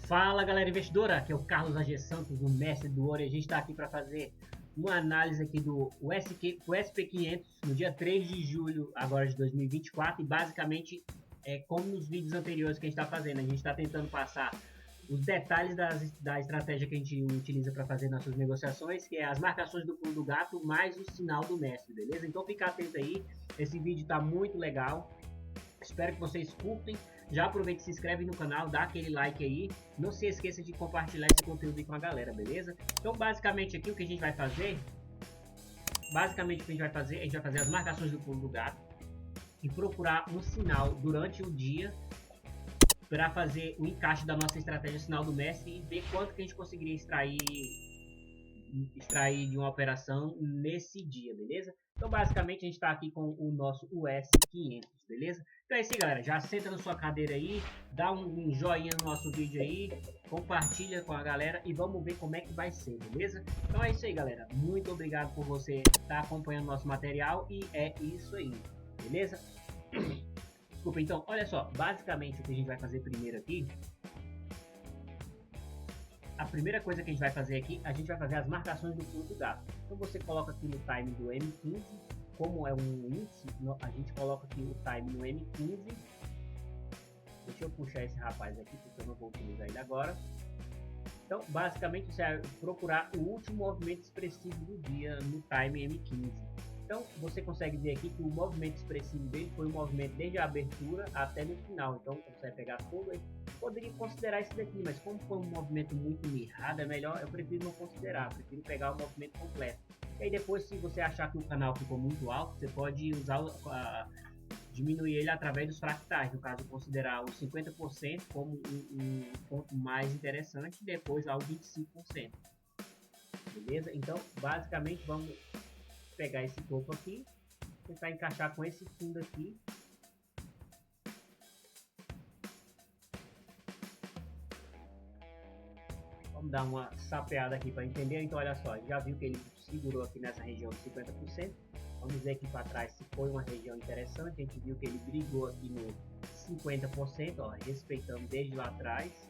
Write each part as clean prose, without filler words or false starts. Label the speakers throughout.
Speaker 1: Fala galera investidora, aqui é o Carlos AG Santos, o mestre do ouro, e a gente está aqui para fazer uma análise aqui do SP500 no dia 3 de julho agora de 2024 e basicamente é como nos vídeos anteriores que a gente está fazendo, a gente está tentando passar os detalhes da estratégia que a gente utiliza para fazer nossas negociações, que é as marcações do pulo do gato mais o sinal do mestre, beleza? Então fica atento aí, esse vídeo está muito legal, espero que vocês curtem. Já aproveita e se inscreve no canal, dá aquele like aí. Não se esqueça de compartilhar esse conteúdo aí com a galera, beleza? Então, basicamente aqui o que a gente vai fazer... a gente vai fazer as marcações do pulo do gato e procurar um sinal durante o dia para fazer o encaixe da nossa estratégia sinal do mestre e ver quanto que a gente conseguiria extrair de uma operação nesse dia, beleza? Então, basicamente, a gente está aqui com o nosso US500, beleza? Então é isso aí, galera. Já senta na sua cadeira aí, dá um joinha no nosso vídeo aí, compartilha com a galera e vamos ver como é que vai ser, beleza? Então é isso aí, galera. Muito obrigado por você estar acompanhando nosso material e é isso aí, beleza? Desculpa, então, olha só. Basicamente, o que a gente vai fazer primeiro aqui... A primeira coisa que a gente vai fazer aqui, a gente vai fazer as marcações do pulo do gato. Então você coloca aqui no time do M15, como é um índice, a gente coloca aqui o time no M15. Deixa eu puxar esse rapaz aqui, porque eu não vou utilizar ele agora. Então, basicamente, você vai procurar o último movimento expressivo do dia no time M15. Então, você consegue ver aqui que o movimento expressivo dele foi um movimento desde a abertura até no final. Então, você vai pegar todo aí. Poderia considerar esse daqui, mas como foi um movimento muito mirrado, é melhor, eu prefiro não considerar, prefiro pegar o movimento completo. E aí depois, se você achar que o canal ficou muito alto, você pode usar diminuir ele através dos fractais, no caso considerar os 50% como um ponto mais interessante, e depois lá os 25%. Beleza? Então, basicamente, vamos pegar esse topo aqui, tentar encaixar com esse fundo aqui. Vamos dar uma sapeada aqui para entender. Então, olha só, já viu que ele segurou aqui nessa região de 50%. Vamos ver aqui para trás se foi uma região interessante. A gente viu que ele brigou aqui no 50%, ó, respeitando desde lá atrás.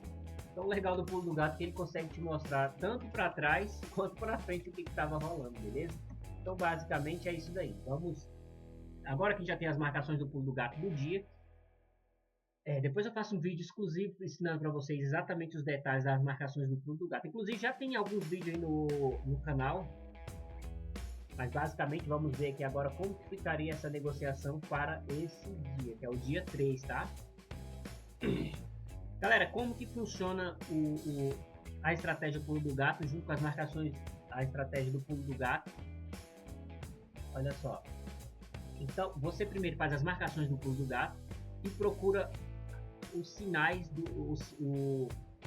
Speaker 1: Então, o legal do pulo do gato é que ele consegue te mostrar tanto para trás quanto para frente o que estava rolando, beleza? Então, basicamente é isso daí. Vamos. Agora que já tem as marcações do pulo do gato do dia. Depois eu faço um vídeo exclusivo ensinando para vocês exatamente os detalhes das marcações do pulo do gato. Inclusive já tem alguns vídeos aí no canal. Mas basicamente vamos ver aqui agora como que ficaria essa negociação para esse dia, que é o dia 3, tá? Galera, como que funciona a estratégia pulo do gato junto com as marcações, a estratégia do pulo do gato? Olha só. Então, você primeiro faz as marcações do pulo do gato e procura os sinais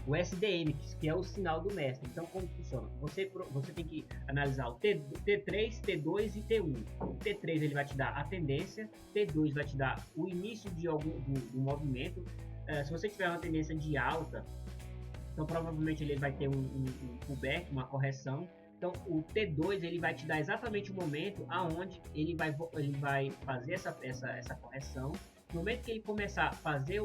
Speaker 1: o SDM, que é o sinal do mestre. Então, como funciona? Você tem que analisar o T3, T2 e T1. O T3 ele vai te dar a tendência, T2 vai te dar o início do movimento. Se você tiver uma tendência de alta, então provavelmente ele vai ter um pullback, uma correção. Então, o T2 ele vai te dar exatamente o momento aonde ele vai fazer essa correção. No momento que ele começar a fazer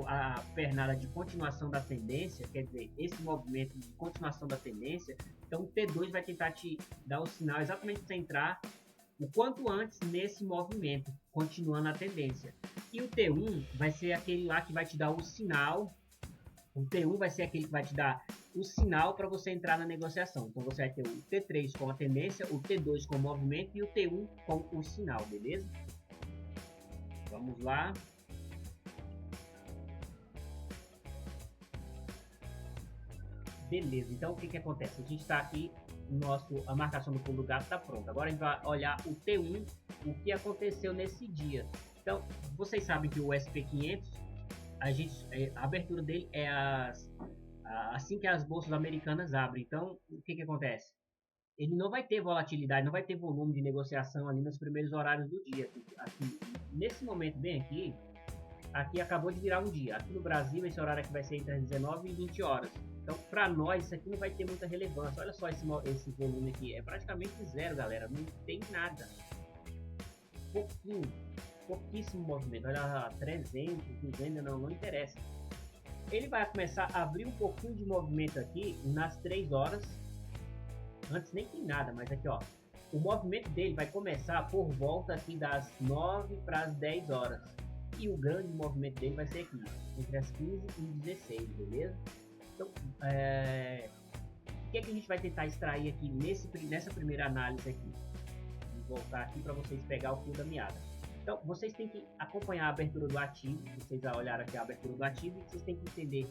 Speaker 1: a pernada de continuação da tendência, quer dizer, esse movimento de continuação da tendência, então o T2 vai tentar te dar o sinal exatamente para você entrar o quanto antes nesse movimento, continuando a tendência. E o T1 vai ser aquele lá que vai te dar o sinal. O T1 vai ser aquele que vai te dar o sinal para você entrar na negociação. Então você vai ter o T3 com a tendência, o T2 com o movimento e o T1 com o sinal, beleza? Vamos lá. Beleza, então o que acontece? A gente está aqui, a marcação do pulo do gato está pronta. Agora a gente vai olhar o T1, o que aconteceu nesse dia. Então, vocês sabem que o SP500, a abertura dele é assim que as bolsas americanas abrem. Então, o que acontece? Ele não vai ter volatilidade, não vai ter volume de negociação ali nos primeiros horários do dia. Aqui, nesse momento bem aqui acabou de virar um dia. Aqui no Brasil, esse horário aqui vai ser entre as 19 e 20 horas. Então, para nós, isso aqui não vai ter muita relevância. Olha só esse volume aqui. É praticamente zero, galera. Não tem nada. Pouquíssimo movimento. Olha lá, 300, 200, não interessa. ele vai começar a abrir um pouquinho de movimento aqui nas 3 horas. Antes nem tem nada, mas aqui ó, o movimento dele vai começar por volta aqui das 9 para as 10 horas. E o grande movimento dele vai ser aqui, entre as 15 e 16, beleza? Então, o que é que a gente vai tentar extrair aqui nessa primeira análise aqui? Vou voltar aqui para vocês pegar o fio da meada. Então, vocês têm que acompanhar a abertura do ativo. Vocês olharam aqui a abertura do ativo e vocês têm que entender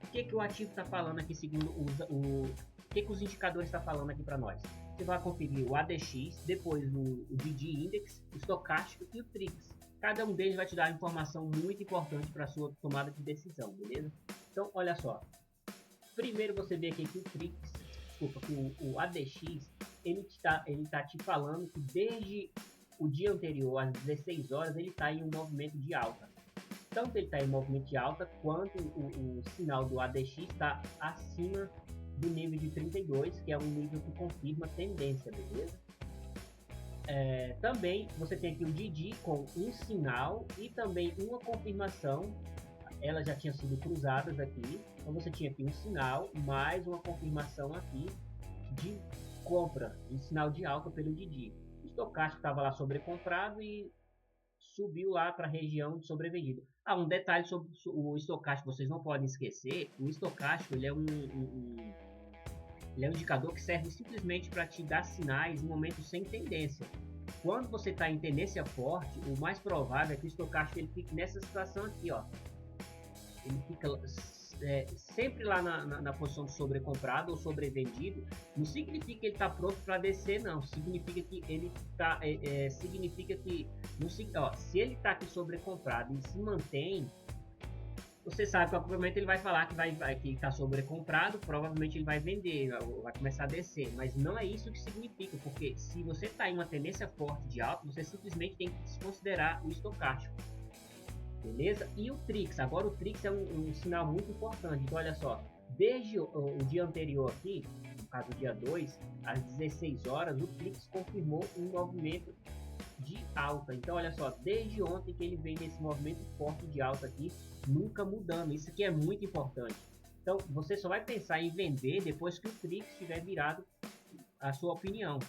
Speaker 1: o que o ativo está falando aqui, segundo o que os indicadores estão falando aqui para nós. Você vai conferir o ADX, depois o DD Index, o estocástico e o TRIX. Cada um deles vai te dar informação muito importante para a sua tomada de decisão, beleza? Então, olha só. Primeiro você vê aqui que o TRIX, desculpa, que o ADX, ele tá te falando que desde o dia anterior, às 16 horas, ele está em um movimento de alta. Tanto ele está em movimento de alta, quanto o sinal do ADX está acima do nível de 32, que é um nível que confirma tendência, beleza? Também você tem aqui o DD com um sinal e também uma confirmação. Elas já tinham sido cruzadas aqui, então você tinha aqui um sinal mais uma confirmação aqui de compra, de sinal de alta pelo DD. O estocástico estava lá sobrecomprado e subiu lá para a região de sobrevendido. Um detalhe sobre o estocástico, vocês não podem esquecer, o estocástico ele é ele é um indicador que serve simplesmente para te dar sinais em momentos sem tendência. Quando você está em tendência forte, o mais provável é que o estocástico ele fique nessa situação aqui, ó. Ele fica sempre lá na posição de sobrecomprado ou sobrevendido. Não significa que ele está pronto para descer, não. Significa que ele está, significa que, se ele está aqui sobrecomprado e se mantém, você sabe que provavelmente ele vai falar que está sobrecomprado, provavelmente ele vai vender, vai começar a descer, mas não é isso que significa, porque se você está em uma tendência forte de alta, você simplesmente tem que desconsiderar o estocástico. Beleza? E o TRIX, agora o TRIX é um sinal muito importante. Então olha só, desde o dia anterior aqui, no caso o dia 2, às 16 horas, o TRIX confirmou um movimento de alta. Então olha só, desde ontem que ele vem nesse movimento forte de alta aqui, nunca mudando. Isso aqui é muito importante. Então você só vai pensar em vender depois que o TRIX tiver virado a sua opinião.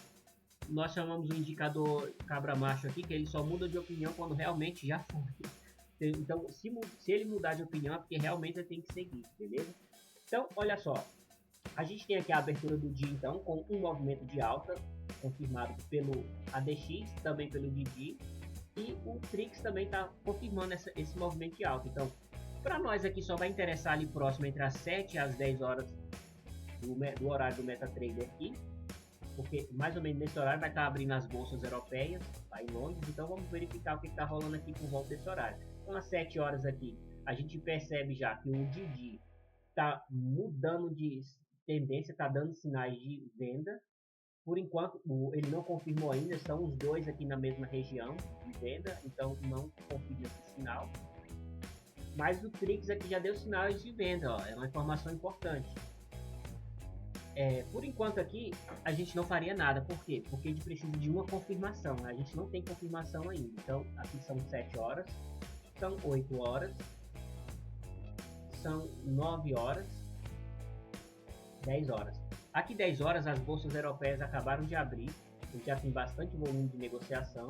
Speaker 1: Nós chamamos o indicador cabra macho aqui, que ele só muda de opinião quando realmente já foi. Então, se ele mudar de opinião, é porque realmente ele tem que seguir, beleza? Então, olha só. A gente tem aqui a abertura do dia, então, com um movimento de alta, confirmado pelo ADX, também pelo DD. E o TRIX também está confirmando esse movimento de alta. Então, para nós aqui só vai interessar ali próximo entre as 7 e as 10 horas do horário do MetaTrader aqui. Porque mais ou menos nesse horário vai estar abrindo as bolsas europeias, lá em Londres. Então, vamos verificar o que está rolando aqui por volta desse horário. Então, às 7 horas aqui, a gente percebe já que o DD está mudando de tendência, está dando sinais de venda. Por enquanto, ele não confirmou ainda, estão os dois aqui na mesma região de venda, então não confirma esse sinal. Mas o TRIX aqui já deu sinais de venda, ó, é uma informação importante. Por enquanto aqui, a gente não faria nada. Por quê? Porque a gente precisa de uma confirmação. A gente não tem confirmação ainda. Então, aqui são 7 horas, são 8 horas, são 9 horas, 10 horas. Aqui 10 horas, as bolsas europeias acabaram de abrir. Já tem bastante volume de negociação.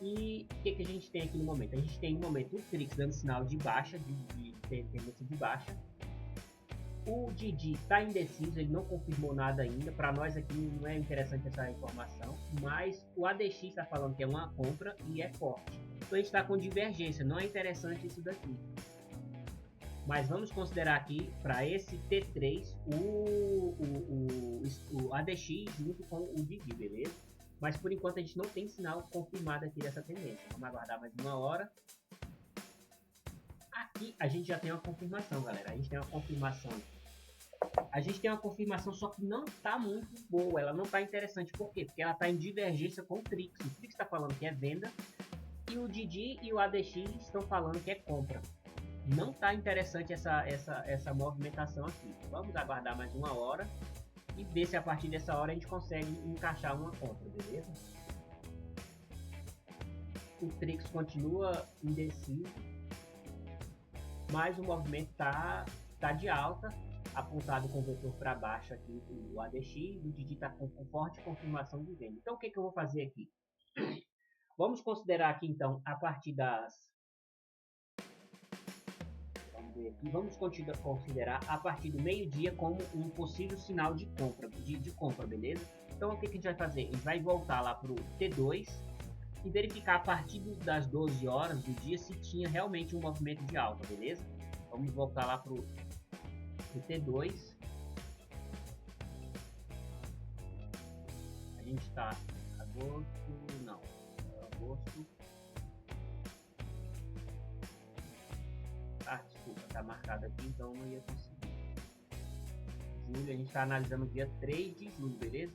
Speaker 1: E o que a gente tem aqui no momento? A gente tem no momento o TRIX dando sinal de baixa, de tendência de baixa. O DD está indeciso, ele não confirmou nada ainda. Para nós aqui não é interessante essa informação, mas o ADX está falando que é uma compra e é forte. Então a gente está com divergência, não é interessante isso daqui. Mas vamos considerar aqui, para esse T3, o ADX junto com o DD, beleza? Mas por enquanto a gente não tem sinal confirmado aqui dessa tendência. Vamos aguardar mais uma hora. Aqui a gente já tem uma confirmação, galera. A gente tem uma confirmação, só que não está muito boa. Ela não está interessante. Por quê? Porque ela está em divergência com o TRIX. O TRIX está falando que é venda. E o DD e o ADX estão falando que é compra. Não está interessante essa movimentação aqui. Vamos aguardar mais uma hora. E ver se a partir dessa hora a gente consegue encaixar uma compra, beleza? O TRIX continua indeciso. mas o movimento tá de alta, apontado com o vetor para baixo aqui o ADX, o Didi está com forte confirmação de venda. Então o que eu vou fazer aqui? Vamos considerar aqui então a partir das... Vamos ver aqui, vamos considerar a partir do meio-dia como um possível sinal de compra, beleza? Então o que a gente vai fazer? A gente vai voltar lá para o T2 e verificar a partir das 12 horas do dia se tinha realmente um movimento de alta, beleza? Vamos voltar lá para o T2. A gente está agosto, não, agosto. Ah, desculpa, tá marcado aqui, então não ia conseguir. Julho, a gente está analisando o dia 3 de julho, beleza?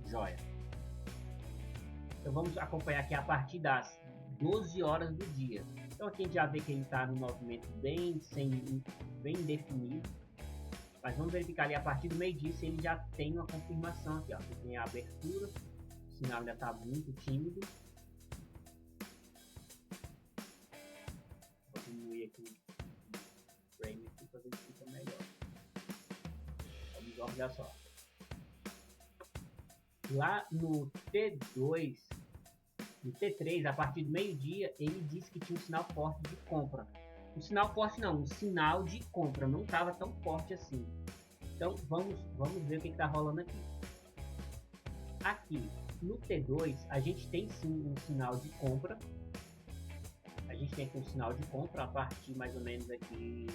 Speaker 1: Joia. Então vamos acompanhar aqui a partir das 12 horas do dia. Então aqui a gente já vê que ele está no movimento bem definido. Mas vamos verificar ali a partir do meio-dia se ele já tem uma confirmação aqui, ó. Aqui tem a abertura, o sinal ainda está muito tímido. Vou diminuir aqui o frame aqui para ver se fica melhor. Vamos olhar só. Lá no T2, no T3, a partir do meio-dia, ele disse que tinha um sinal forte de compra. Um sinal forte não, um sinal de compra, não estava tão forte assim. Então vamos ver o que está rolando aqui. Aqui no T2 a gente tem sim um sinal de compra. A gente tem aqui um sinal de compra a partir mais ou menos aqui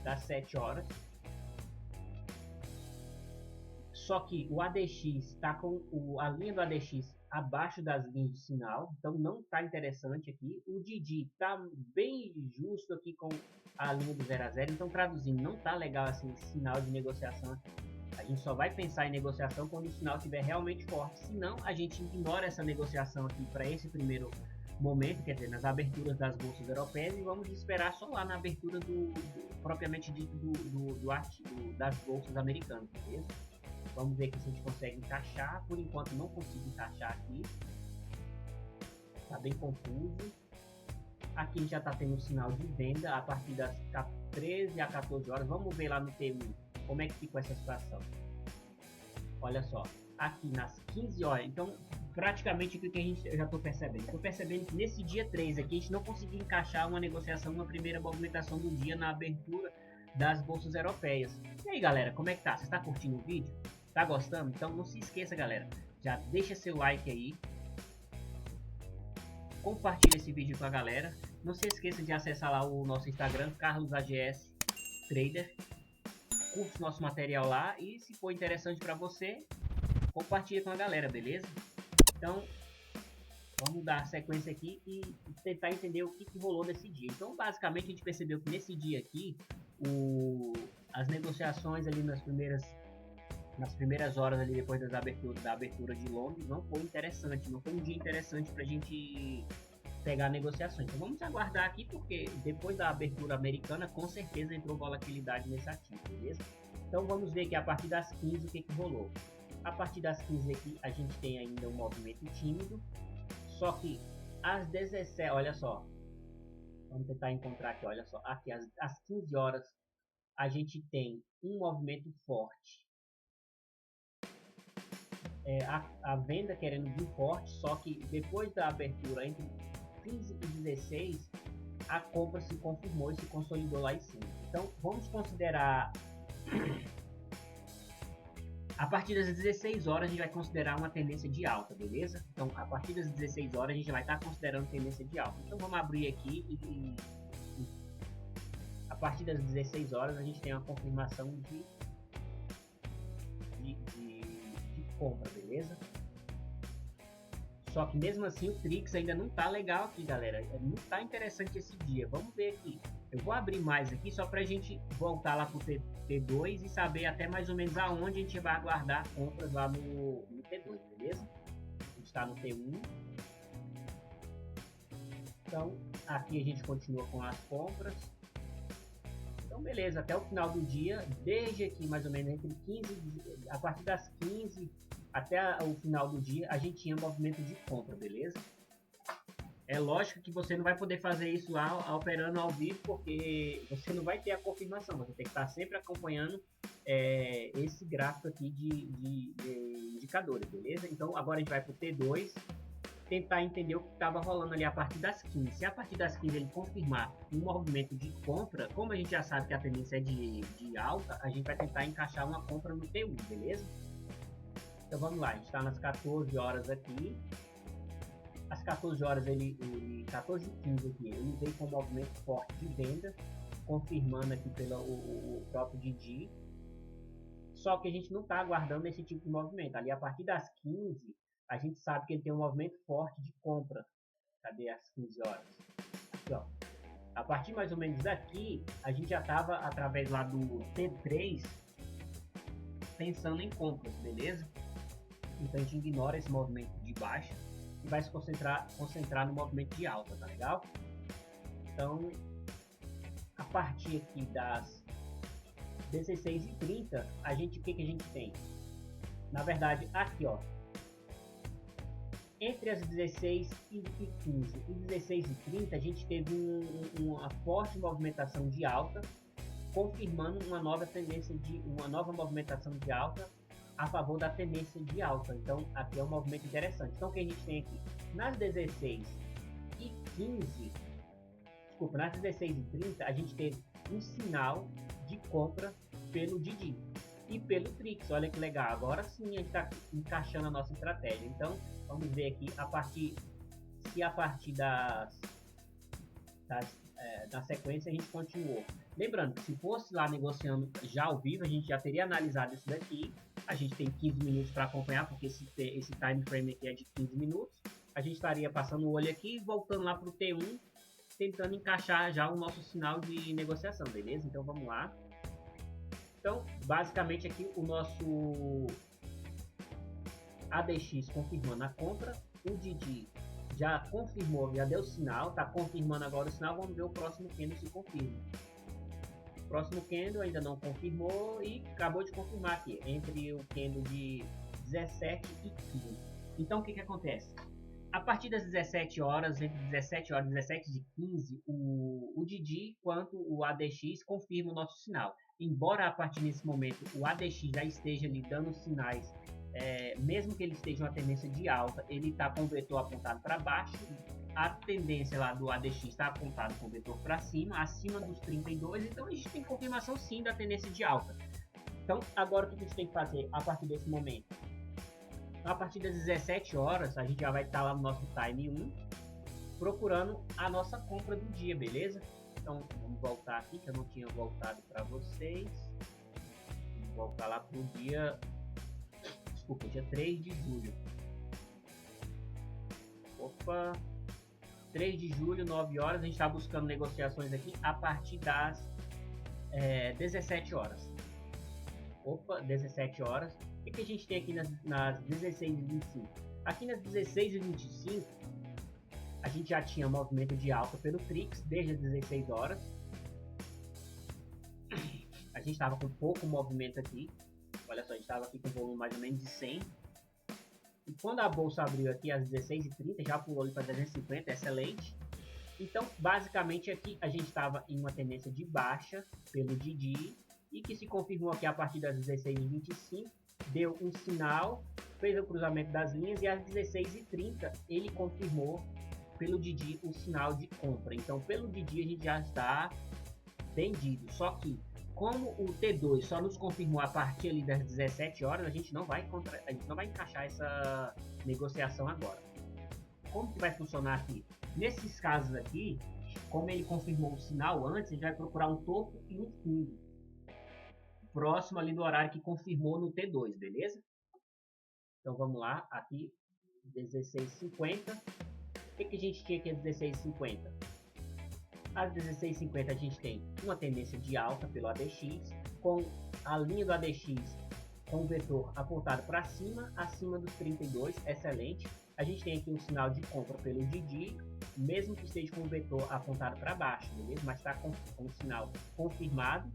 Speaker 1: das 7 horas. Só que o ADX está com a linha do ADX abaixo das linhas de sinal, então não está interessante aqui. O Didi está bem justo aqui com a linha do 0 a 0, então traduzindo, não está legal assim sinal de negociação aqui. A gente só vai pensar em negociação quando o sinal estiver realmente forte, senão a gente ignora essa negociação aqui para esse primeiro momento, quer dizer, nas aberturas das bolsas europeias, e vamos esperar só lá na abertura propriamente dito das bolsas americanas, beleza? Vamos ver aqui se a gente consegue encaixar. Por enquanto não consigo encaixar aqui. Está bem confuso. Aqui já está tendo um sinal de venda a partir das 13 a 14 horas. Vamos ver lá no T1 como é que ficou essa situação. Olha só, aqui nas 15 horas. Então, praticamente o que eu já estou percebendo. Estou percebendo que nesse dia 3 aqui a gente não conseguiu encaixar uma negociação, uma primeira movimentação do dia na abertura das bolsas europeias. E aí, galera, como é que tá? Você está curtindo o vídeo? Tá gostando? Então não se esqueça, galera, já deixa seu like aí, compartilha esse vídeo com a galera, não se esqueça de acessar lá o nosso Instagram, Carlos AGS Trader, curte nosso material lá e se for interessante para você, compartilha com a galera, beleza? Então vamos dar sequência aqui e tentar entender o que rolou nesse dia. Então basicamente a gente percebeu que nesse dia aqui as negociações ali nas primeiras horas ali depois da abertura de Londres não foi interessante, não foi um dia interessante para a gente pegar negociações. Então vamos aguardar aqui porque depois da abertura americana com certeza entrou volatilidade nesse ativo, beleza? Então vamos ver aqui a partir das 15 o que rolou. A partir das 15 aqui a gente tem ainda um movimento tímido, só que às 17, olha só, vamos tentar encontrar aqui, olha só, aqui às 15 horas a gente tem um movimento forte. A venda querendo vir forte, só que depois da abertura entre 15 e 16, a compra se confirmou e se consolidou lá em cima. Então vamos considerar a partir das 16 horas a gente vai considerar uma tendência de alta, beleza? Então a partir das 16 horas a gente vai estar considerando tendência de alta. Então vamos abrir aqui e a partir das 16 horas a gente tem uma confirmação de compra, beleza? Só que mesmo assim o Trix ainda não tá legal aqui, galera. Não tá interessante esse dia. Vamos ver aqui. Eu vou abrir mais aqui só pra gente voltar lá pro T2 e saber até mais ou menos aonde a gente vai aguardar compras lá no T2, beleza? A gente tá no T1. Então, aqui a gente continua com as compras. Então Então beleza, até o final do dia, desde aqui mais ou menos entre 15, a partir das 15 até o final do dia, a gente tinha movimento de compra, beleza? É lógico que você não vai poder fazer isso lá operando ao vivo, porque você não vai ter a confirmação. Você tem que estar sempre acompanhando esse gráfico aqui de indicadores, beleza? Então agora a gente vai para o T2, tentar entender o que estava rolando ali a partir das 15. Se a partir das 15 ele confirmar um movimento de compra, como a gente já sabe que a tendência é de alta, a gente vai tentar encaixar uma compra no T1, beleza? Então vamos lá, a gente está nas 14 horas aqui. Às 14 horas, 14h15 aqui, ele veio com um movimento forte de venda, confirmando aqui pelo o próprio Didi. Só que a gente não está aguardando esse tipo de movimento. Ali, a partir das 15, a gente sabe que ele tem um movimento forte de compra. Cadê as 15 horas? Aqui, ó. A partir mais ou menos daqui, a gente já estava, através lá do T3, pensando em compras, beleza? Então a gente ignora esse movimento de baixa e vai se concentrar no movimento de alta, tá legal? Então, a partir aqui das 16h30, o que a gente tem? Na verdade, aqui, ó, entre as 16h15 e 16h30, a gente teve uma forte movimentação de alta, confirmando uma nova movimentação de alta a favor da tendência de alta. Então aqui é um movimento interessante. Então o que a gente tem aqui? Nas 16h15, nas 16h30, a gente teve um sinal de compra pelo Didi e pelo Trix. Olha que legal, agora sim a gente está encaixando a nossa estratégia. Então vamos ver aqui a partir da sequência a gente continuou. Lembrando que se fosse lá negociando já ao vivo, a gente já teria analisado isso daqui. A gente tem 15 minutos para acompanhar, porque esse time frame aqui é de 15 minutos. A gente estaria passando o olho aqui e voltando lá para o T1, tentando encaixar já o nosso sinal de negociação, beleza? Então vamos lá. Então, basicamente aqui o nosso ADX confirmando a compra, o Didi já confirmou, já deu sinal, está confirmando agora o sinal. Vamos ver o próximo candle se confirma. O próximo candle ainda não confirmou e acabou de confirmar aqui, entre o candle de 17 e 15. Então o que acontece? A partir das 17 horas, entre 17 horas e 17 de 15, o Didi quanto o ADX confirma o nosso sinal. Embora a partir desse momento o ADX já esteja lhe dando sinais, mesmo que ele esteja uma tendência de alta, ele está com o vetor apontado para baixo. A tendência lá do ADX está apontado com o vetor para cima, acima dos 32, então a gente tem confirmação sim da tendência de alta. Então agora o que a gente tem que fazer a partir desse momento? A partir das 17 horas, a gente já vai estar lá no nosso time 1, procurando a nossa compra do dia, beleza? Então, vamos voltar aqui, que eu não tinha voltado para vocês. Vamos voltar lá para o dia 3 de julho. Opa! 3 de julho, 9 horas, a gente está buscando negociações aqui a partir das 17 horas. Opa, 17 horas. O que a gente tem aqui nas 16h25? Aqui nas 16h25, a gente já tinha movimento de alta pelo Trix desde as 16 horas. A gente estava com pouco movimento aqui. Olha só, a gente estava aqui com um volume mais ou menos de 100. E quando a bolsa abriu aqui às 16h30, já pulou ali para 350, excelente. Então, basicamente aqui a gente estava em uma tendência de baixa pelo Didi e que se confirmou aqui a partir das 16h25. Deu um sinal, fez o cruzamento das linhas e às 16h30 ele confirmou pelo Didi o sinal de compra. Então pelo Didi a gente já está vendido, só que como o T2 só nos confirmou a partir ali das 17 horas, a gente não vai encaixar essa negociação agora. Como que vai funcionar aqui? Nesses casos aqui, como ele confirmou o sinal antes, a gente vai procurar um topo e um fundo próximo ali do horário que confirmou no T2, beleza? Então vamos lá, aqui 16h50. O que a gente tinha aqui às 16h50? Às 16h50 a gente tem uma tendência de alta pelo ADX, com a linha do ADX com o vetor apontado para cima, acima dos 32, excelente. A gente tem aqui um sinal de compra pelo Didi, mesmo que esteja com o vetor apontado para baixo, beleza? Mas está com o sinal confirmado,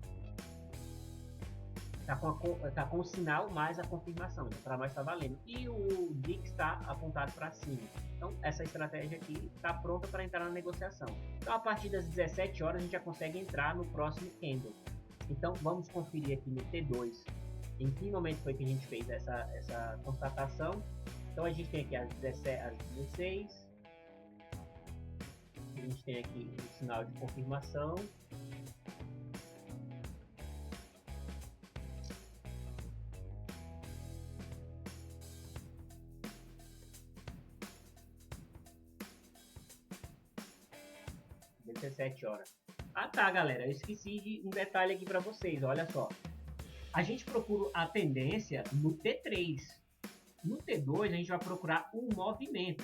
Speaker 1: tá com o sinal mais a confirmação, então para nós está valendo. E o DIX está apontado para cima. Então essa estratégia aqui está pronta para entrar na negociação. Então a partir das 17 horas a gente já consegue entrar no próximo candle. Então vamos conferir aqui no T2 em que momento foi que a gente fez essa constatação. Então a gente tem aqui às 16, a gente tem aqui o sinal de confirmação. Às 17 horas. Ah tá, galera, eu esqueci de um detalhe aqui para vocês, olha só. A gente procura a tendência no T3. No T2 a gente vai procurar o movimento.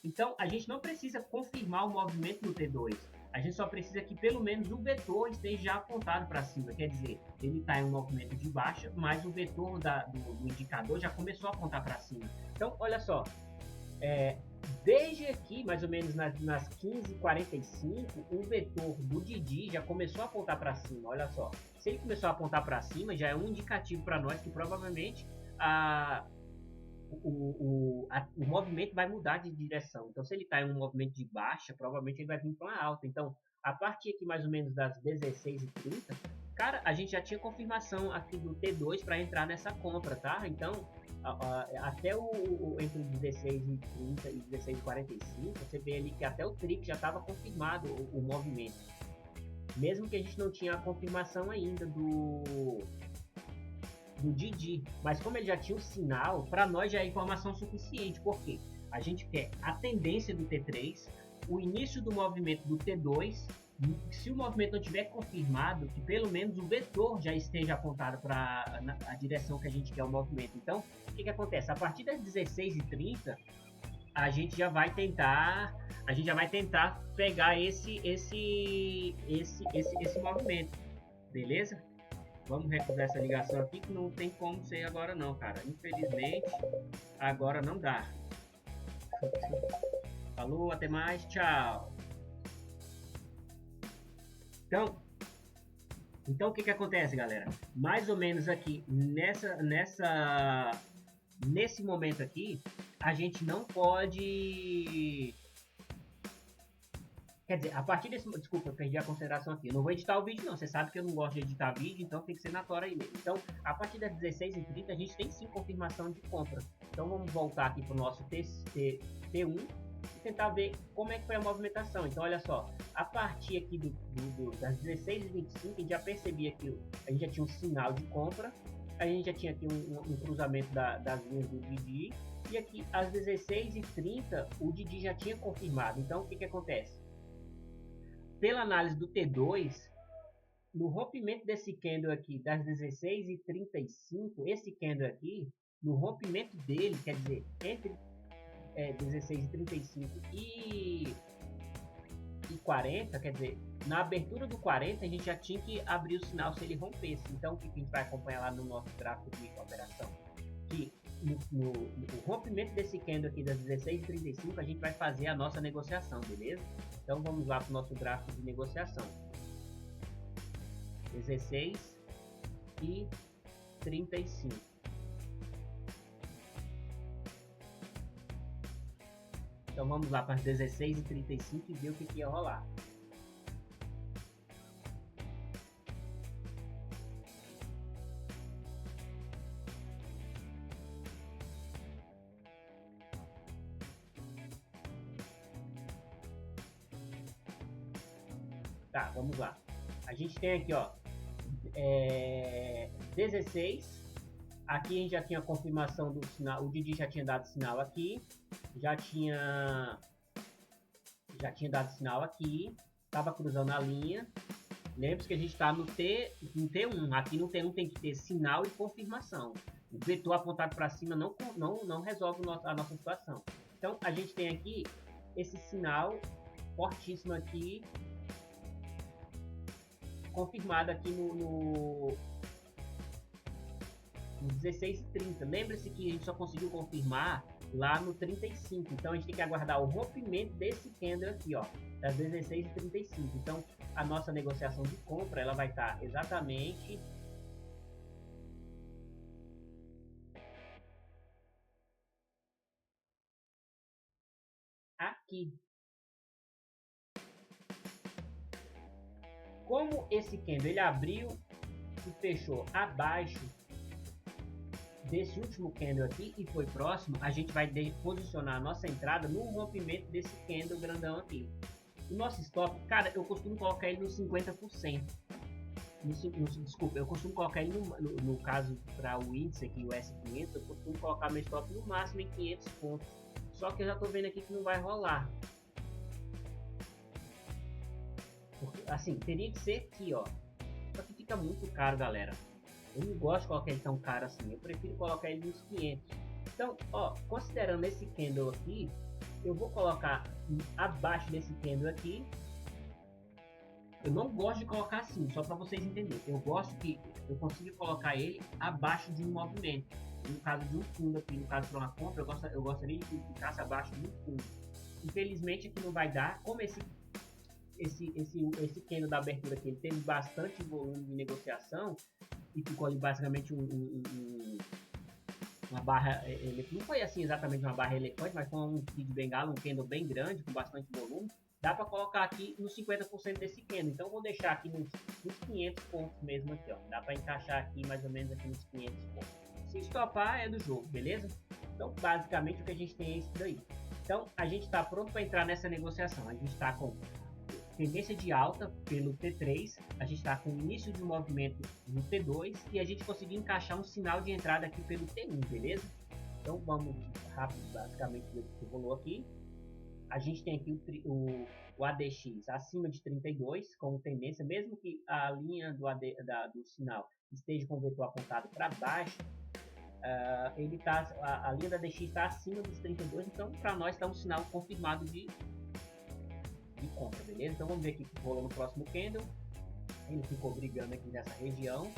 Speaker 1: Então a gente não precisa confirmar o movimento no T2. A gente só precisa que pelo menos o vetor esteja apontado para cima. Quer dizer, ele está em um movimento de baixa, mas o vetor do indicador já começou a apontar para cima. Então olha só, desde aqui, mais ou menos nas 15h45, o vetor do Didi já começou a apontar para cima. Olha só, se ele começou a apontar para cima, já é um indicativo para nós que provavelmente o movimento vai mudar de direção. Então, se ele está em um movimento de baixa, provavelmente ele vai vir para uma alta. Então, a partir aqui mais ou menos das 16h30, cara, a gente já tinha confirmação aqui do T2 para entrar nessa compra, tá? Então, até entre 16h30 e 16h45, você vê ali que até o TRIC já estava confirmado o movimento. Mesmo que a gente não tinha a confirmação ainda do Didi, mas como ele já tinha o sinal, para nós já é informação suficiente, porque a gente quer a tendência do T3, o início do movimento do T2, se o movimento não tiver confirmado, que pelo menos o vetor já esteja apontado para a direção que a gente quer o movimento. Então, o que acontece? A partir das 16h30, a gente já vai tentar pegar esse movimento, beleza? Vamos recusar essa ligação aqui que não tem como ser agora não, cara. Infelizmente, agora não dá. Falou, até mais, tchau. Então o que acontece, galera? Mais ou menos aqui nesse momento aqui, a gente não pode... Quer dizer, a partir desse... Desculpa, eu perdi a consideração aqui. Eu não vou editar o vídeo, não. Você sabe que eu não gosto de editar vídeo, então tem que ser na tora aí mesmo. Então, a partir das 16h30, a gente tem sim confirmação de compra. Então, vamos voltar aqui para o nosso T1 e tentar ver como é que foi a movimentação. Então, olha só. A partir aqui das 16h25, a gente já percebia que a gente já tinha um sinal de compra. A gente já tinha aqui um cruzamento das linhas do Didi. E aqui, às 16h30, o Didi já tinha confirmado. Então, o que acontece? Pela análise do T2, no rompimento desse candle aqui das 16h35, esse candle aqui, no rompimento dele, quer dizer, entre 16h35 e 40, quer dizer, na abertura do 40 a gente já tinha que abrir o sinal se ele rompesse. Então o que a gente vai acompanhar lá no nosso gráfico de operação? Que no rompimento desse candle aqui das 16h35 a gente vai fazer a nossa negociação, beleza? Então vamos lá para o nosso gráfico de negociação. 16h35. Então vamos lá para as 16h35 e ver o que ia rolar. Tá, vamos lá. A gente tem aqui, ó, 16. Aqui a gente já tinha a confirmação do sinal. O Didi já tinha dado sinal aqui. Já tinha dado sinal aqui. Tava cruzando a linha. Lembre-se que a gente está no T1. Aqui no T1 tem que ter sinal e confirmação. O vetor apontado para cima não resolve a nossa situação. Então a gente tem aqui esse sinal fortíssimo aqui, confirmado aqui no 16,30. Lembre-se que a gente só conseguiu confirmar lá no 35. Então a gente tem que aguardar o rompimento desse candle aqui, ó, das 16,35. Então a nossa negociação de compra ela vai estar exatamente aqui. Como esse candle ele abriu e fechou abaixo desse último candle aqui e foi próximo, a gente vai posicionar a nossa entrada no rompimento desse candle grandão aqui. O nosso stop, cara, eu costumo colocar ele no 50%. Desculpa, eu costumo colocar ele no caso para o índice aqui, o S500, eu costumo colocar meu stop no máximo em 500 pontos. Só que eu já tô vendo aqui que não vai rolar. Porque, assim, teria que ser aqui, ó. Só que fica muito caro, galera. Eu não gosto de colocar ele tão caro assim. Eu prefiro colocar ele nos 500. Então, ó, considerando esse candle aqui, eu vou colocar abaixo desse candle aqui. Eu não gosto de colocar assim, só para vocês entenderem. Eu gosto que eu consiga colocar ele abaixo de um movimento. No caso de um fundo aqui, no caso para uma compra, eu gostaria que ficasse abaixo de um fundo. Infelizmente aqui não vai dar. Como esse candle da abertura aqui, ele teve bastante volume de negociação e ficou ali basicamente uma barra, não foi assim exatamente uma barra elefante, mas foi um kit de bengala, um candle bem grande, com bastante volume. Dá para colocar aqui nos 50% desse candle, então eu vou deixar aqui nos 500 pontos mesmo aqui, ó. Dá para encaixar aqui mais ou menos aqui nos 500 pontos. Se estopar é do jogo, beleza? Então basicamente o que a gente tem é isso daí. Então a gente está pronto para entrar nessa negociação. A gente está com tendência de alta pelo T3, a gente está com início de movimento no T2 e a gente conseguiu encaixar um sinal de entrada aqui pelo T1, beleza? Então vamos rápido, basicamente ver o que rolou aqui. A gente tem aqui o ADX acima de 32 com tendência, mesmo que a linha do sinal esteja com o vetor apontado para baixo, a linha da ADX está acima dos 32, então para nós está um sinal confirmado de compra, beleza? Então vamos ver aqui o que rolou no próximo candle. Ele ficou brigando aqui nessa região,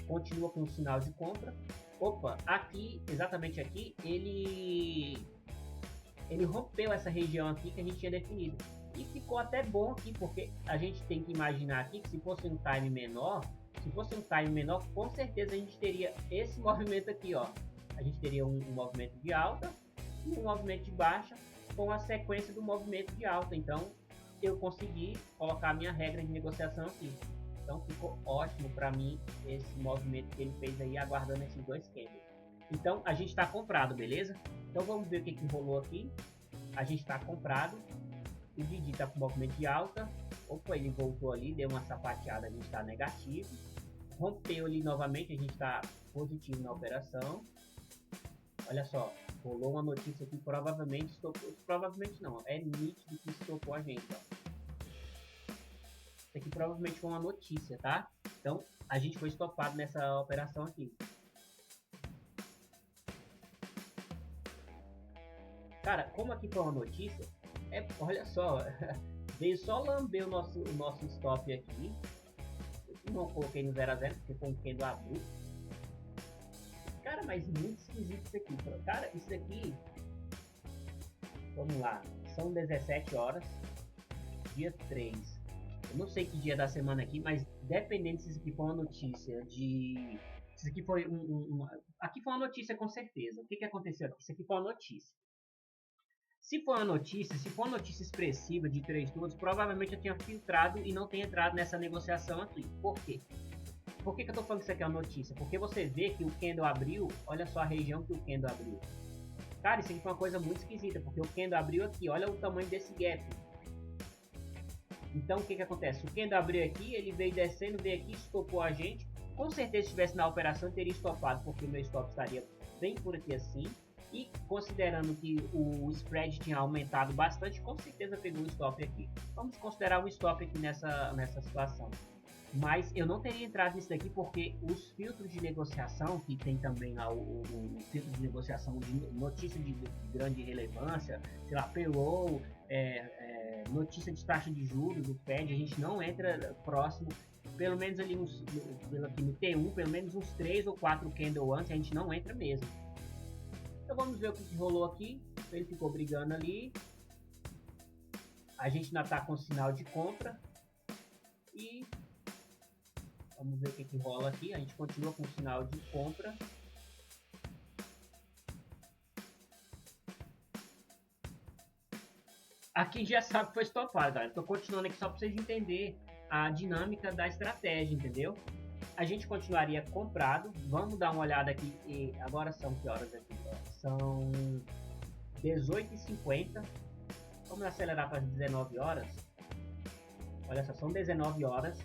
Speaker 1: continua com um sinal de compra. Opa, aqui, exatamente aqui, ele rompeu essa região aqui que a gente tinha definido. E ficou até bom aqui, porque a gente tem que imaginar aqui que se fosse um time menor, com certeza a gente teria esse movimento aqui, ó. A gente teria um movimento de alta e um movimento de baixa com a sequência do movimento de alta. Então, eu consegui colocar a minha regra de negociação aqui. Então ficou ótimo para mim esse movimento que ele fez aí, aguardando esses dois candles. Então a gente está comprado, beleza? Então vamos ver o que rolou aqui. A gente está comprado. O Didi está com movimento de alta. Opa, ele voltou ali, deu uma sapateada, a gente está negativo. Rompeu ali novamente, a gente está positivo na operação. Olha só, rolou uma notícia que provavelmente estopou. Provavelmente não, é nítido que estopou a gente, ó. Isso aqui provavelmente foi uma notícia, tá? Então, a gente foi estopado nessa operação aqui. Cara, como aqui foi uma notícia, olha só, veio só lamber o nosso stop aqui. Eu não coloquei no 0 a 0 porque foi um candle abrupto. Cara, mas muito esquisito isso aqui. Cara, isso aqui... Vamos lá. São 17 horas. Dia 3. Eu não sei que dia da semana aqui, mas dependendo se isso aqui for uma notícia de... Se isso aqui foi aqui foi uma notícia com certeza. O que aconteceu aqui? Isso aqui foi uma notícia. Se for uma notícia expressiva de 3 todos, provavelmente eu tinha filtrado e não tenha entrado nessa negociação aqui. Por quê? Por que eu tô falando que isso aqui é uma notícia? Porque você vê que o candle abriu, olha só a região que o candle abriu. Cara, isso aqui foi uma coisa muito esquisita, porque o candle abriu aqui, olha o tamanho desse gap. Então o que acontece? O candle abriu aqui, ele veio descendo, veio aqui, estopou a gente. Com certeza se estivesse na operação teria estopado, porque o meu stop estaria bem por aqui assim. E considerando que o spread tinha aumentado bastante, com certeza pegou o stop aqui. Vamos considerar o stop aqui nessa situação. Mas eu não teria entrado nisso daqui porque os filtros de negociação, que tem também lá o filtro de negociação de notícia de grande relevância, sei lá, notícia de taxa de juros do Fed, a gente não entra próximo pelo menos ali aqui no T1, pelo menos uns 3 ou 4 candle antes, a gente não entra mesmo. Então vamos ver o que rolou aqui. Ele ficou brigando ali. A gente ainda está com sinal de compra. E vamos ver o que rola aqui. A gente continua com sinal de compra. Aqui já sabe que foi estopado, galera. Estou continuando aqui só para vocês entenderem a dinâmica da estratégia, entendeu? A gente continuaria comprado. Vamos dar uma olhada aqui. E agora são que horas aqui? São 18h50. Vamos acelerar para as 19 horas. Olha só, são 19 horas.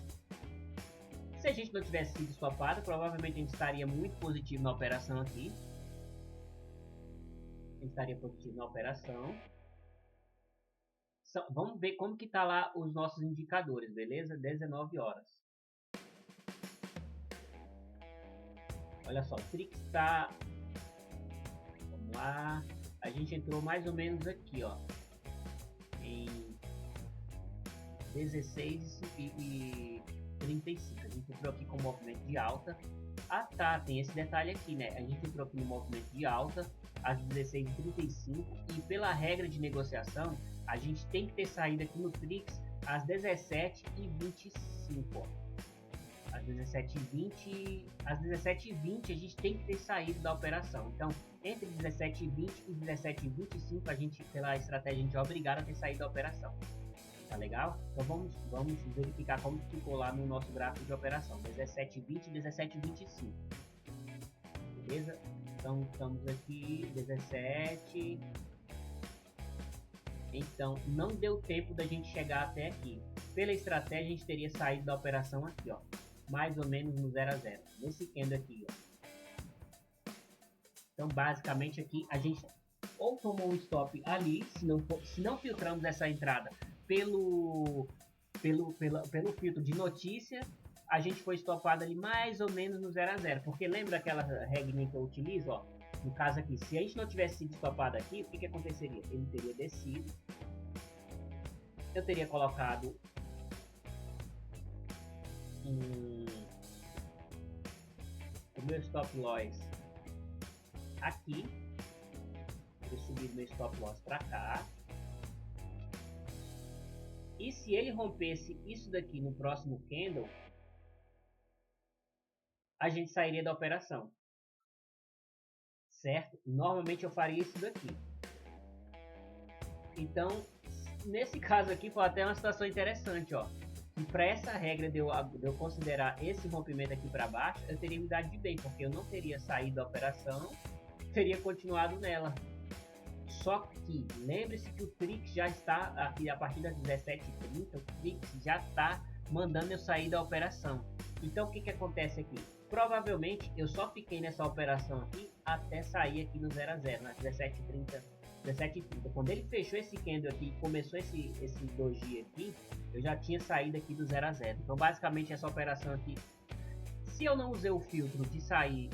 Speaker 1: Se a gente não tivesse sido estopado, provavelmente a gente estaria muito positivo na operação aqui. A gente estaria positivo na operação. Vamos ver como que tá lá os nossos indicadores, beleza? 19 horas. Olha só, o Trix está... Vamos lá. A gente entrou mais ou menos aqui, ó. Em 16h35. A gente entrou aqui com movimento de alta. Ah tá, tem esse detalhe aqui, né? A gente entrou aqui no movimento de alta às 16h35 e pela regra de negociação a gente tem que ter saído aqui no Trix às 17h25. Às 17h20 a gente tem que ter saído da operação. Então, entre 17h20 e 17h25 a gente, pela estratégia, a gente é obrigado a ter saído da operação. Tá legal? Então vamos verificar como ficou lá no nosso gráfico de operação. 17h20 e 17h25. Beleza? Então estamos aqui, 17. Então não deu tempo da gente chegar até aqui. Pela estratégia a gente teria saído da operação aqui, ó. Mais ou menos no 0 a 0. Nesse candle aqui, ó. Então basicamente aqui a gente ou tomou um stop ali, se não filtramos essa entrada pelo filtro de notícia, a gente foi estopado ali mais ou menos no 0 a 0. Porque lembra aquela regra que eu utilizo, ó? No caso aqui, se a gente não tivesse sido estopado aqui, o que aconteceria? Ele teria descido, eu teria colocado o meu stop loss aqui, eu subi meu stop loss para cá. E se ele rompesse isso daqui no próximo candle, a gente sairia da operação. Certo? Normalmente eu faria isso daqui. Então, nesse caso aqui foi até uma situação interessante, ó. E para essa regra de eu considerar esse rompimento aqui para baixo, eu teria me dado de bem, porque eu não teria saído da operação, teria continuado nela. Só que lembre-se que o Trix já está aqui a partir das 17h30, o Trix já está mandando eu sair da operação. Então o que acontece aqui? Provavelmente eu só fiquei nessa operação aqui até sair aqui no 0 a 0, nas 17h30. Quando ele fechou esse candle aqui e começou esse doji aqui, eu já tinha saído aqui do 0 a 0. Então basicamente essa operação aqui, se eu não usei o filtro de sair,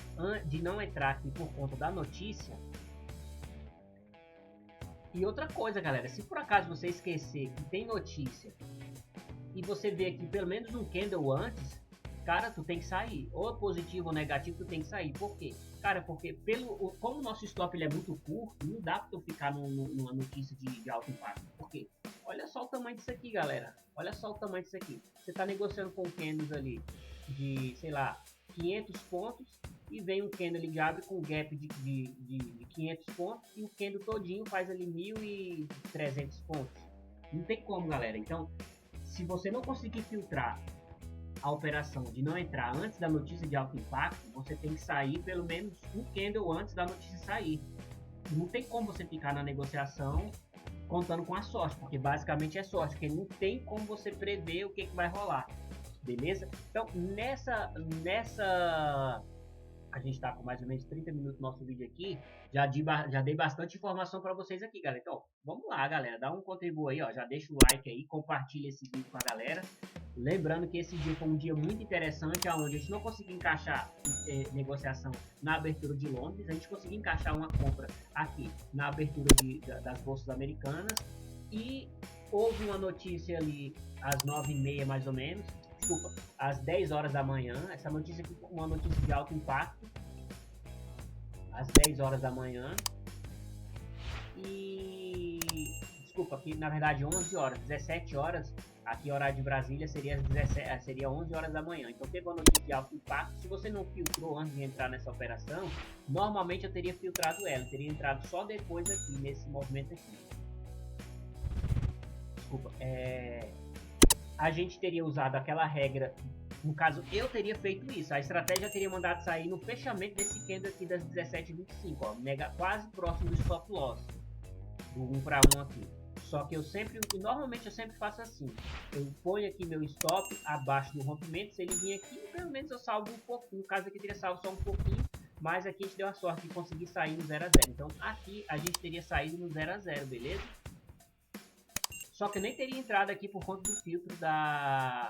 Speaker 1: de não entrar aqui por conta da notícia. E outra coisa, galera, se por acaso você esquecer que tem notícia e você vê aqui pelo menos um candle antes, cara, tu tem que sair. Ou positivo ou negativo, tu tem que sair. Por quê? Cara, porque como o nosso stop ele é muito curto, não dá pra tu ficar numa notícia de alto impacto. Por quê? Olha só o tamanho disso aqui, galera. Olha só o tamanho disso aqui. Você tá negociando com candles ali de, sei lá, 500 pontos. E vem um candle ali que abre com gap de 500 pontos e o candle todinho faz ali 1.300 pontos. Não tem como, galera. Então, se você não conseguir filtrar a operação de não entrar antes da notícia de alto impacto, você tem que sair pelo menos um candle antes da notícia sair. Não tem como você ficar na negociação contando com a sorte, porque basicamente é sorte, porque não tem como você prever o que vai rolar. Beleza? Então, nessa a gente está com mais ou menos 30 minutos no nosso vídeo aqui. Já dei bastante informação para vocês aqui, galera. Então, vamos lá, galera. Dá um contribuo aí, ó. Já deixa o like aí, compartilha esse vídeo com a galera. Lembrando que esse dia foi um dia muito interessante, onde a gente não conseguiu encaixar negociação na abertura de Londres. A gente conseguiu encaixar uma compra aqui na abertura das bolsas americanas. E houve uma notícia ali às 9h30, mais ou menos, desculpa, às 10 horas da manhã. Essa notícia aqui é uma notícia de alto impacto, às 10 horas da manhã. E desculpa, aqui na verdade 11 horas, 17 horas, aqui horário de Brasília seria 11 horas da manhã. Então teve uma notícia de alto impacto. Se você não filtrou antes de entrar nessa operação, normalmente eu teria filtrado ela, eu teria entrado só depois aqui, nesse movimento aqui. Desculpa, a gente teria usado aquela regra, no caso eu teria feito isso, a estratégia teria mandado sair no fechamento desse candle aqui das 17h25, ó, quase próximo do stop loss, do 1 para 1 aqui. Só que normalmente eu sempre faço assim, eu ponho aqui meu stop abaixo do rompimento, se ele vir aqui, pelo menos eu salvo um pouquinho, no caso aqui teria salvo só um pouquinho, mas aqui a gente deu a sorte de conseguir sair no 0 a 0, então aqui a gente teria saído no 0 a 0, beleza? Só que eu nem teria entrado aqui por conta do filtro da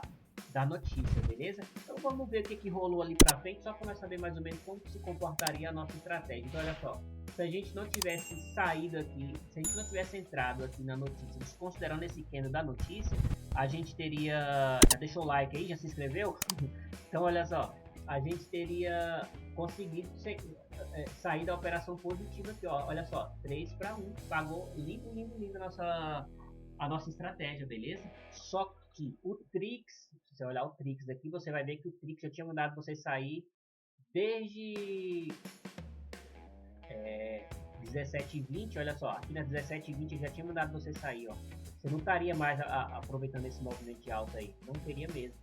Speaker 1: notícia, beleza? Então vamos ver o que rolou ali pra frente, só para nós saber mais ou menos como se comportaria a nossa estratégia. Então olha só, se a gente não tivesse saído aqui, se a gente não tivesse entrado aqui na notícia, desconsiderando esse candle da notícia, a gente teria... Já deixou o like aí? Já se inscreveu? Então olha só, a gente teria conseguido sair da operação positiva aqui, ó. Olha só, 3 para 1, pagou lindo, lindo, lindo a nossa estratégia, beleza? Só que o Trix, se você olhar o Trix aqui, você vai ver que o Trix já tinha mandado você sair desde 17h20, olha só, aqui na 17h20 já tinha mandado você sair, ó. Você não estaria mais aproveitando esse movimento de alta aí, não teria mesmo.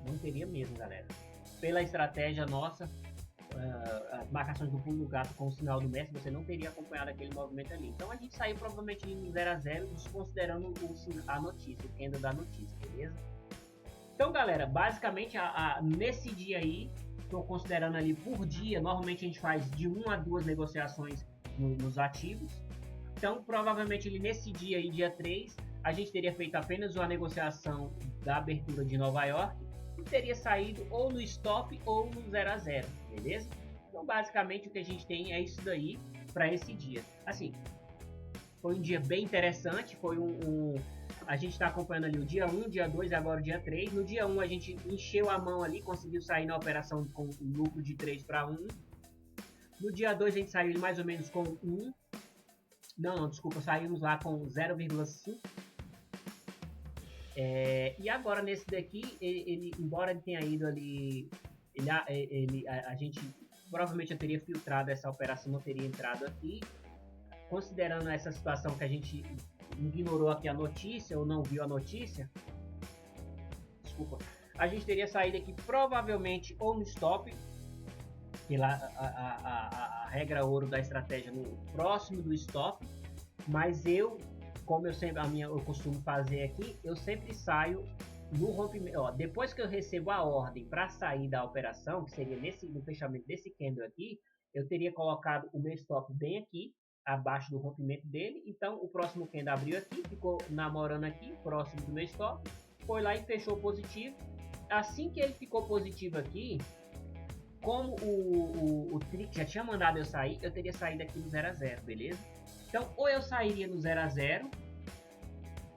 Speaker 1: Não teria mesmo, galera. Pela estratégia nossa, as marcações do pulo do gato com o sinal do mestre, você não teria acompanhado aquele movimento ali. Então a gente saiu provavelmente no 0 a 0, desconsiderando a notícia, o candle da notícia, beleza? Então galera, basicamente nesse dia aí, estou considerando ali por dia, normalmente a gente faz de 1 a 2 negociações nos ativos. Então provavelmente ali nesse dia aí, dia 3, a gente teria feito apenas uma negociação da abertura de Nova York, e teria saído ou no stop ou no 0 a 0, beleza? Então basicamente o que a gente tem é isso daí para esse dia. Assim, foi um dia bem interessante, foi a gente está acompanhando ali o dia 1, dia 2 e agora o dia 3. No dia 1 a gente encheu a mão ali, conseguiu sair na operação com um lucro de 3 para 1. No dia 2 a gente saiu mais ou menos com 1. Não, desculpa, saímos lá com 0,5. E agora nesse daqui, embora ele tenha ido ali, a gente provavelmente eu teria filtrado essa operação, não teria entrado aqui, considerando essa situação que a gente ignorou aqui a notícia ou não viu a notícia, desculpa, a gente teria saído aqui provavelmente ou no stop, pela a regra ouro da estratégia no próximo do stop, mas como eu costumo fazer aqui, eu sempre saio no rompimento, ó, depois que eu recebo a ordem para sair da operação, que seria no fechamento desse candle aqui, eu teria colocado o meu stop bem aqui, abaixo do rompimento dele. Então o próximo candle abriu aqui, ficou namorando aqui, próximo do meu stop, foi lá e fechou positivo. Assim que ele ficou positivo aqui, como o Trick já tinha mandado eu sair, eu teria saído aqui no 0 a 0, beleza? Então, ou eu sairia no 0 a 0,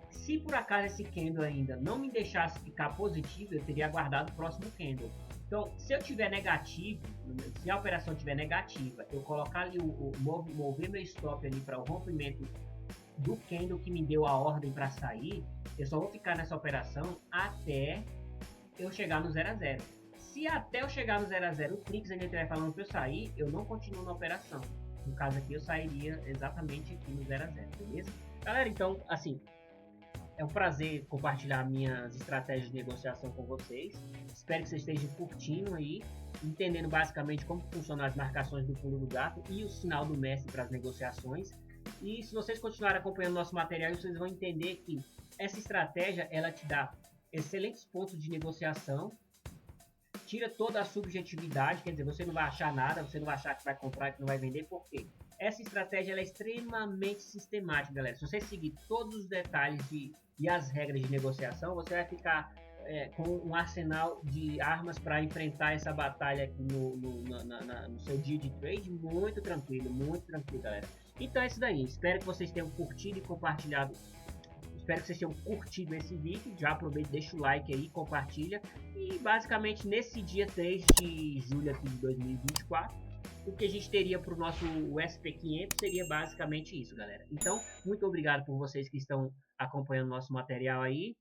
Speaker 1: se por acaso esse candle ainda não me deixasse ficar positivo, eu teria aguardado o próximo candle. Então, se eu tiver negativo, se a operação tiver negativa, eu colocar ali mover meu stop ali para o rompimento do candle que me deu a ordem para sair, eu só vou ficar nessa operação até eu chegar no 0 a 0. Se até eu chegar no 0 a 0 o Trix ainda estiver falando para eu sair, eu não continuo na operação. No caso aqui, eu sairia exatamente aqui no 0 a 0, beleza? Galera, então, assim, é um prazer compartilhar minhas estratégias de negociação com vocês. Espero que vocês estejam curtindo aí, entendendo basicamente como funcionam as marcações do pulo do gato e o sinal do mestre para as negociações. E se vocês continuarem acompanhando nosso material, vocês vão entender que essa estratégia, ela te dá excelentes pontos de negociação, tira toda a subjetividade, quer dizer, você não vai achar nada, você não vai achar que vai comprar e que não vai vender, por quê? Essa estratégia ela é extremamente sistemática, galera. Se você seguir todos os detalhes e as regras de negociação, você vai ficar com um arsenal de armas para enfrentar essa batalha aqui no seu dia de trade muito tranquilo, galera. Então é isso daí. Espero que vocês tenham curtido e compartilhado Espero que vocês tenham curtido esse vídeo. Já aproveita, deixa o like aí, compartilha. E basicamente nesse dia 3 de julho aqui de 2024, o que a gente teria para o nosso SP500 seria basicamente isso, galera. Então, muito obrigado por vocês que estão acompanhando nosso material aí.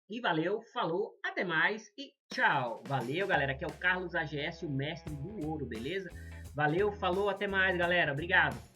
Speaker 1: E valeu, falou, até mais e tchau. Valeu, galera. Aqui é o Carlos AGS, o mestre do ouro, beleza? Valeu, falou, até mais, galera. Obrigado.